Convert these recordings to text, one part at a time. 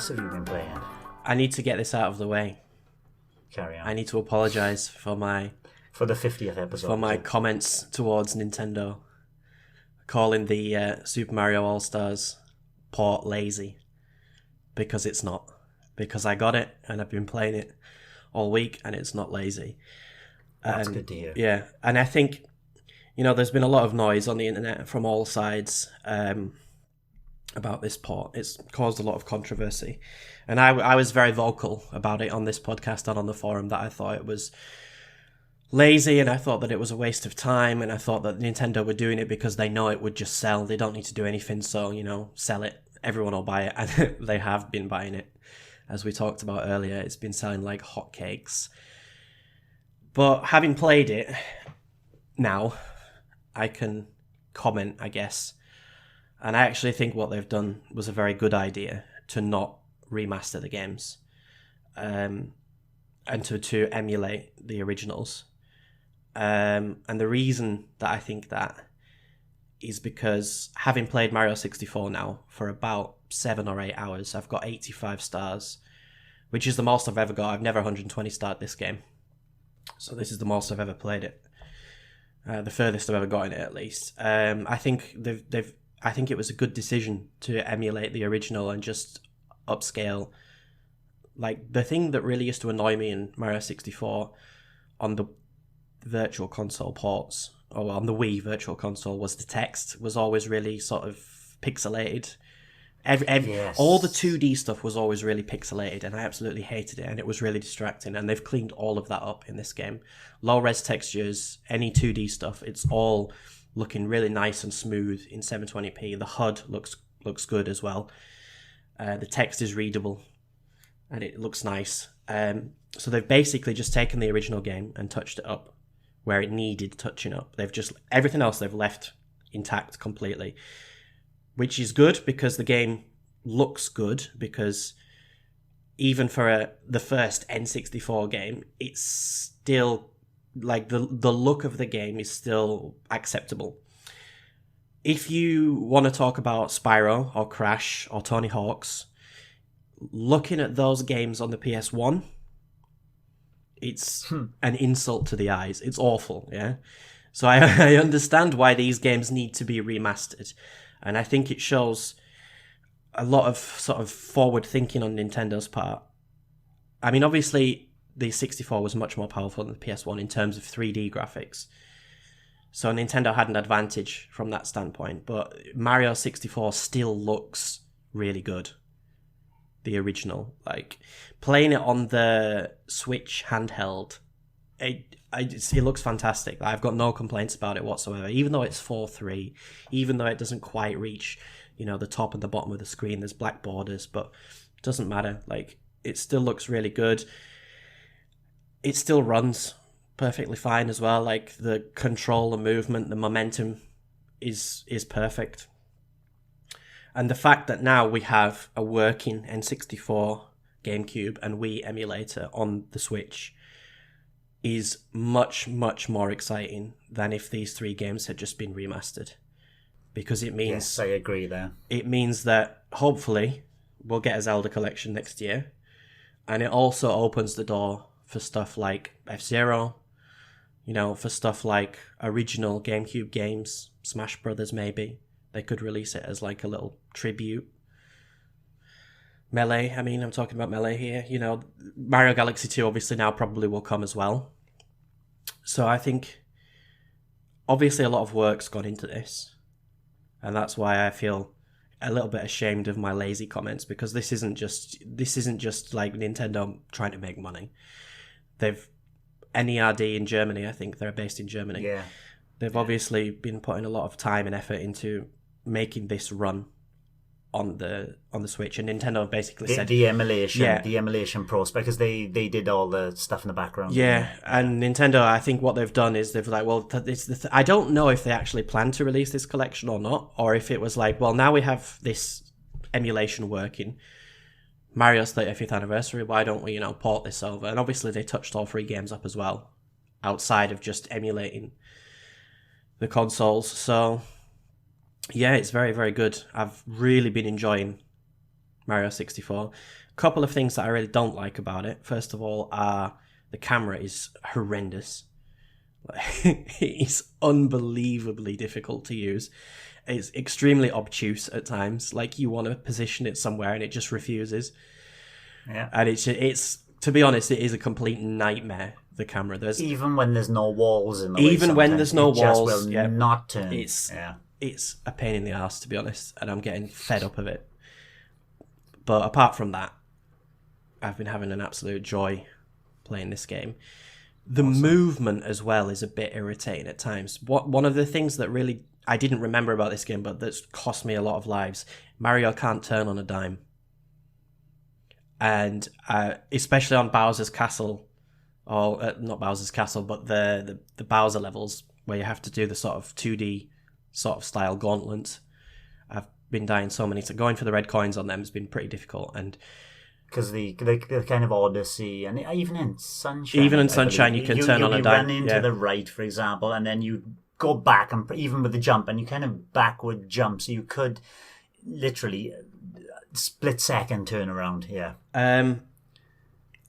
else have you been playing? I need to get this out of the way. Carry on. I need to apologise for the 50th episode. For my comments towards Nintendo, calling the Super Mario All-Stars port lazy, because it's not. Because I got it and I've been playing it all week and it's not lazy. That's good to hear. Yeah, and I think, there's been a lot of noise on the internet from all sides about this port. It's caused a lot of controversy. And I was very vocal about it on this podcast and on the forum, that I thought it was lazy and I thought that it was a waste of time, and I thought that Nintendo were doing it because they know it would just sell. They don't need to do anything, so, sell it. Everyone will buy it, and they have been buying it. As we talked about earlier, it's been selling like hotcakes. But having played it now, I can comment, I guess. And I actually think what they've done was a very good idea, to not remaster the games, and to emulate the originals. And the reason that I think that is because, having played Mario 64 now for about 7 or 8 hours, I've got 85 stars, which is the most I've ever got. I've never 120 starred this game. So this is the most I've ever played it. The furthest I've ever got in it, at least. I think I think it was a good decision to emulate the original and just upscale. Like, the thing that really used to annoy me in Mario 64 on the Virtual Console ports, or on the Wii Virtual Console, was the text was always really sort of pixelated. Yes. All the 2D stuff was always really pixelated, and I absolutely hated it, and it was really distracting, and they've cleaned all of that up in this game. Low-res textures, any 2D stuff, it's all looking really nice and smooth in 720p. The HUD looks good as well. The text is readable, and it looks nice. So they've basically just taken the original game and touched it up where it needed touching up. Everything else they've left intact completely, which is good because the game looks good, because even for the first N64 game, it's still, like, the look of the game is still acceptable. If you want to talk about Spyro or Crash or Tony Hawk's, looking at those games on the PS1, it's an insult to the eyes. It's awful, yeah? So I understand why these games need to be remastered. And I think it shows a lot of sort of forward thinking on Nintendo's part. I mean, obviously, the 64 was much more powerful than the PS1 in terms of 3D graphics. So Nintendo had an advantage from that standpoint. But Mario 64 still looks really good. The original. Like, playing it on the Switch handheld, it looks fantastic. I've got no complaints about it whatsoever, even though it's 4:3, even though it doesn't quite reach, the top and the bottom of the screen. There's black borders, but it doesn't matter. Like, it still looks really good. It still runs perfectly fine as well. Like, the control, the movement, the momentum is perfect. And the fact that now we have a working N64, GameCube, and Wii emulator on the Switch is much, much more exciting than if these 3 games had just been remastered. Because it means... Yes, I agree there. It means that, hopefully, we'll get a Zelda collection next year. And it also opens the door for stuff like F-Zero, for stuff like original GameCube games, Smash Brothers maybe. They could release it as like a little tribute. Melee, I'm talking about Melee here. Mario Galaxy 2 obviously now probably will come as well. So I think, obviously, a lot of work's gone into this. And that's why I feel a little bit ashamed of my lazy comments, because this isn't just like Nintendo trying to make money. They've NERD in Germany, I think they're based in Germany. Yeah. They've obviously been putting a lot of time and effort into making this run on the Switch, and Nintendo basically said the emulation process, because they did all the stuff in the background. Yeah, and Nintendo, I think what they've done is they've like, well, I don't know if they actually plan to release this collection or not, or if it was like, well, now we have this emulation working, Mario's 35th anniversary, why don't we, port this over? And obviously they touched all 3 games up as well, outside of just emulating the consoles. So yeah, it's very, very good. I've really been enjoying Mario 64. A couple of things that I really don't like about it. First of all, the camera is horrendous. It's unbelievably difficult to use. It's extremely obtuse at times. Like, you want to position it somewhere and it just refuses. Yeah. And it's to be honest, it is a complete nightmare. The camera, even when there's no walls in the way. Even when there's no walls, just will not turn. It's a pain in the ass, to be honest, and I'm getting fed up of it. But apart from that, I've been having an absolute joy playing this game. The movement as well is a bit irritating at times. One of the things that really I didn't remember about this game, but that's cost me a lot of lives, Mario can't turn on a dime. And especially on Bowser's Castle, or not Bowser's Castle, but the Bowser levels, where you have to do the sort of 2D sort of style gauntlet. I've been dying so many, so going for the red coins on them has been pretty difficult. And because the kind of Odyssey, and even in Sunshine, you can turn on a dime. You run into the right, for example, and then you go back, and even with the jump, and you kind of backward jump, so you could literally split second turn around. Yeah.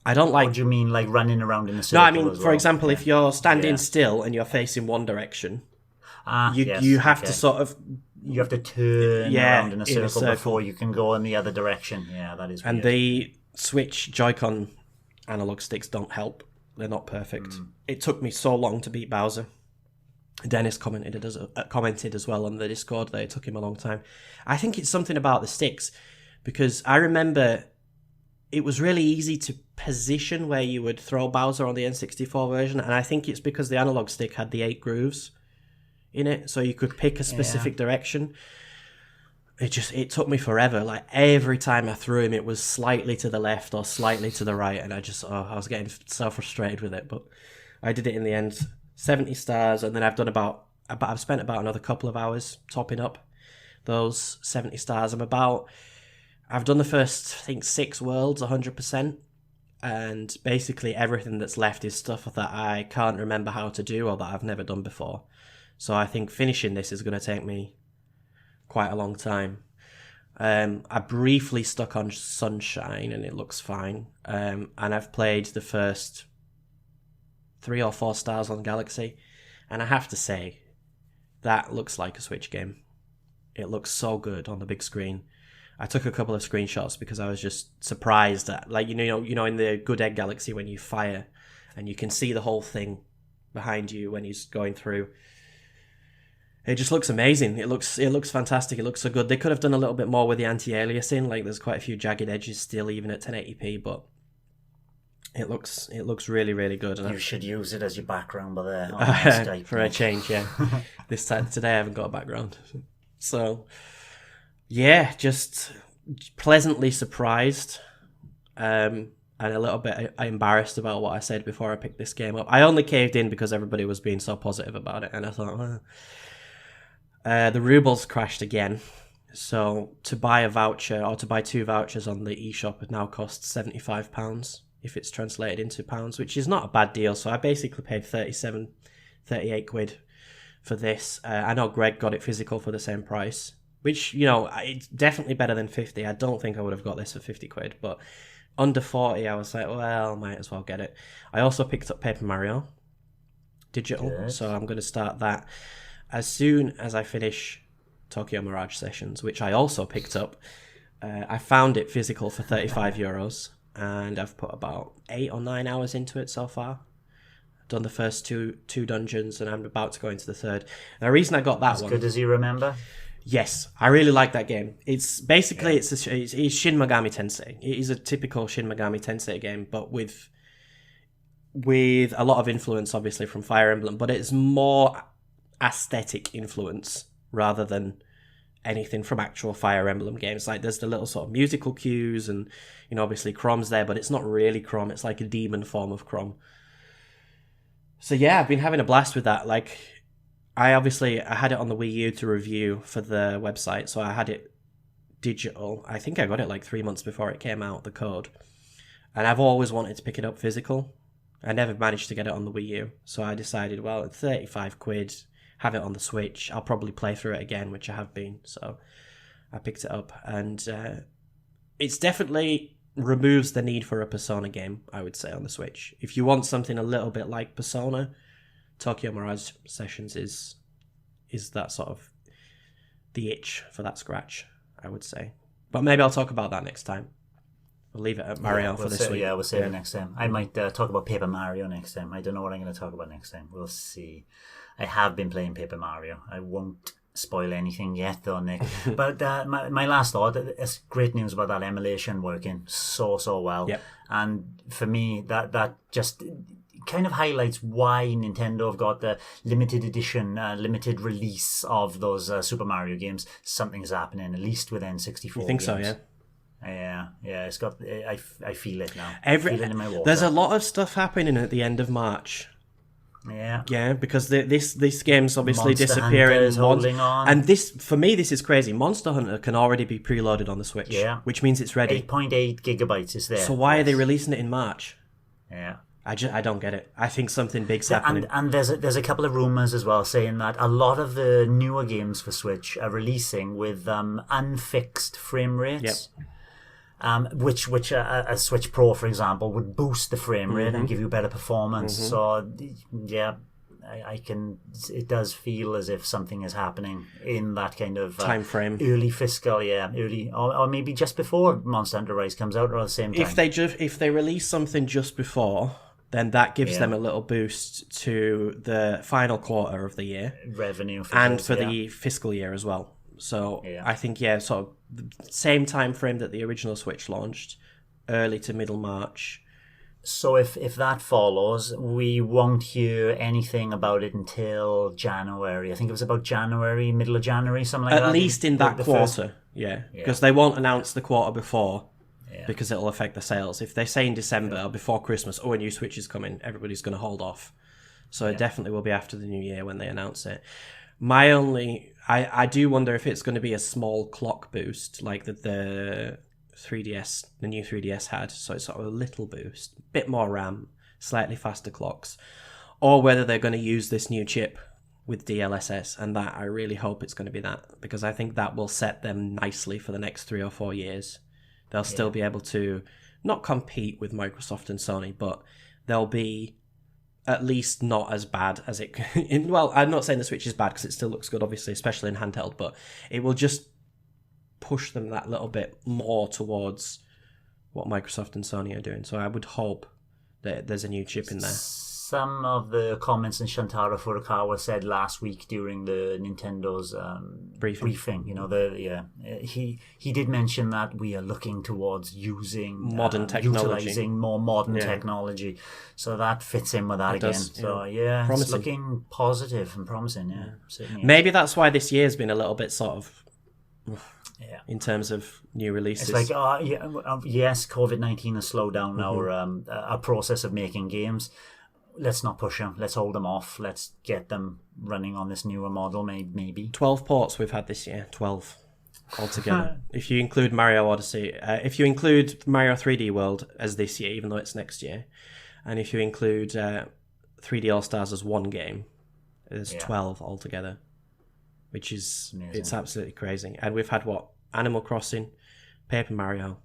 I don't like. What do you mean, like running around in a circle? No, I mean, for example, if you're standing still and you're facing one direction, you have to sort of. You have to turn around in a circle before you can go in the other direction. Yeah, that is weird. And the Switch Joy-Con analog sticks don't help. They're not perfect. It took me so long to beat Bowser. Dennis commented as well on the Discord that it took him a long time. I think it's something about the sticks, because I remember it was really easy to position where you would throw Bowser on the N64 version, and I think it's because the analog stick had the 8 grooves in it, so you could pick a specific direction. It took me forever. Like, every time I threw him, it was slightly to the left or slightly to the right, and I was getting so frustrated with it. But I did it in the end. 70 stars, and then I've spent about another couple of hours topping up those 70 stars. I've done the first, I think, 6 worlds 100%, and basically everything that's left is stuff that I can't remember how to do or that I've never done before. So I think finishing this is going to take me quite a long time. I briefly stuck on Sunshine, and it looks fine. And I've played the first 3 or 4 stars on Galaxy, and I have to say, that looks like a Switch game. It looks so good on the big screen. I took a couple of screenshots because I was just surprised that, like, you know, in the Good Egg Galaxy when you fire and you can see the whole thing behind you when he's going through. It just looks amazing. It looks fantastic. It looks so good. They could have done a little bit more with the anti-aliasing. Like, there's quite a few jagged edges still, even at 1080p, but it looks really, really good. And you should use it as your background by there on Skype. For a change, yeah. Today I haven't got a background. So, yeah, just pleasantly surprised, and a little bit embarrassed about what I said before I picked this game up. I only caved in because everybody was being so positive about it, and I thought, the rubles crashed again. So to buy a voucher, or to buy 2 vouchers on the eShop, it now costs £75 if it's translated into pounds, which is not a bad deal. So I basically paid 38 quid for this. I know Greg got it physical for the same price, which, you know, it's definitely better than 50. I don't think I would have got this for 50 quid, but under 40, I was like, well, might as well get it. I also picked up Paper Mario digital, so I'm going to start that as soon as I finish Tokyo Mirage Sessions, which I also picked up. I found it physical for €35, and I've put about 8 or 9 hours into it so far. I've done the first two dungeons, and I'm about to go into the third. And the reason I got that as one... As good as you remember? Yes, I really like that game. It's basically it's Shin Megami Tensei. It is a typical Shin Megami Tensei game, but with a lot of influence, obviously, from Fire Emblem. But it's more aesthetic influence rather than anything from actual Fire Emblem games. Like, there's the little sort of musical cues, and, you know, obviously Chrom's there, but it's not really Chrom. It's like a demon form of Chrom. So yeah, I've been having a blast with that. Like, I had it on the Wii U to review for the website, so I had it digital. I think I got it like 3 months before it came out, the code. And I've always wanted to pick it up physical. I never managed to get it on the Wii U, so I decided, well, at 35 quid, have it on the Switch. I'll probably play through it again, which I have been, so I picked it up. And it's definitely removes the need for a Persona game, I would say, on the Switch. If you want something a little bit like Persona, Tokyo Mirage Sessions is that sort of the itch for that scratch, I would say. But maybe I'll talk about that next time. We'll leave it at Mario for this week. Yeah, we'll save it next time. I might talk about Paper Mario next time. I don't know what I'm going to talk about next time. We'll see. I have been playing Paper Mario. I won't spoil anything yet, though, Nick. But my last thought, it's great news about that emulation working so well. Yep. And for me, that just kind of highlights why Nintendo have got the limited edition, limited release of those Super Mario games. Something's happening, at least with N64 You think games. so, yeah? Yeah, it's got. I feel it now. I feel it in my water. There's a lot of stuff happening at the end of March. Yeah, because this game's obviously Monster disappearing. Hunter is holding on. And this, for me, this is crazy. Monster Hunter can already be preloaded on the Switch, which means it's ready. 8.8 gigabytes is there. So why are they releasing it in March? Yeah. I don't get it. I think something big's happening. And there's a couple of rumors as well saying that a lot of the newer games for Switch are releasing with unfixed frame rates. Yep. Which a Switch Pro, for example, would boost the frame rate and give you better performance. So, yeah, I can. It does feel as if something is happening in that kind of time frame, early fiscal, early, or maybe just before Monster Hunter Rise comes out, or at the same time. If they release something just before, then that gives them a little boost to the final quarter of the year revenue and for the fiscal year as well. So I think sort of the same time frame that the original Switch launched, early to middle March. So if that follows, we won't hear anything about it until January. I think it was about January, middle of January, something like that. At least in that quarter, because they won't announce the quarter before, because it'll affect the sales. If they say in December or before Christmas, a new Switch is coming, everybody's going to hold off. So it definitely will be after the new year when they announce it. I do wonder if it's going to be a small clock boost like the 3DS, the new 3DS had. So it's sort of a little boost, bit more RAM, slightly faster clocks, or whether they're going to use this new chip with DLSS, and that I really hope it's going to be that, because I think that will set them nicely for the next 3 or 4 years. They'll still be able to not compete with Microsoft and Sony, but they'll be at least not as bad as it can. Well, I'm not saying the Switch is bad because it still looks good, obviously, especially in handheld, but it will just push them that little bit more towards what Microsoft and Sony are doing. So I would hope that there's a new chip in there. Some of the comments in Shantaro Furukawa said last week during the Nintendo's briefing. You know, he did mention that we are looking towards using modern technology, utilizing more modern technology. So that fits in with that again. So promising. It's looking positive and promising. Certainly. Maybe that's why this year's been a little bit sort of. In terms of new releases, it's like yes, COVID-19 has slowed down our process of making games. Let's not push them. Let's hold them off. Let's get them running on this newer model, maybe. 12 ports we've had this year. 12 altogether. If you include Mario Odyssey. If you include Mario 3D World as this year, even though it's next year. And if you include 3D All-Stars as one game, there's 12 altogether. Which is, it's absolutely crazy. And we've had Animal Crossing, Paper Mario,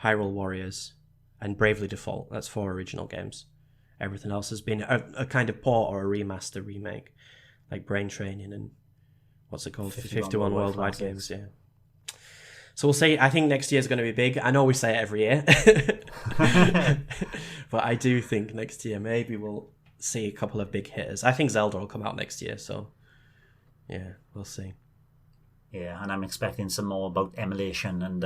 Hyrule Warriors, and Bravely Default. That's 4 original games. Everything else has been a kind of port or a remaster remake, like Brain Training and what's it called? 51 Worldwide Games, So we'll see. I think next year's going to be big. I know we say it every year. But I do think next year maybe we'll see a couple of big hitters. I think Zelda will come out next year, so yeah, we'll see. Yeah, and I'm expecting some more about emulation and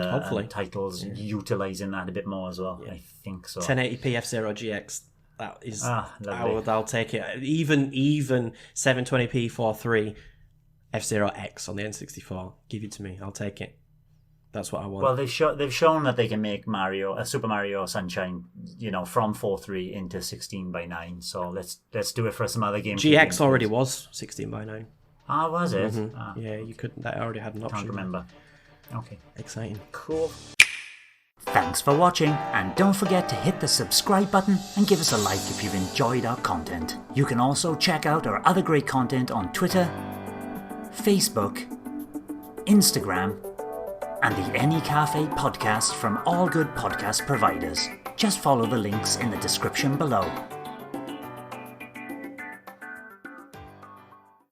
titles utilising that a bit more as well. I think so. 1080p F-Zero GX. That is, I'll take it. Even 720p 4.3 F-Zero X on the N64. Give it to me. I'll take it. That's what I want. Well, they've shown that they can make Super Mario Sunshine, from 4.3 into 16:9. So let's do it for some other games. GX already was 16:9. Ah, was it? Mm-hmm. Yeah, you could. That already had an option. Can't remember. Okay. Exciting. Cool. Thanks for watching, and don't forget to hit the subscribe button and give us a like if you've enjoyed our content. You can also check out our other great content on Twitter, Facebook, Instagram, and the N-E Café podcast from all good podcast providers. Just follow the links in the description below.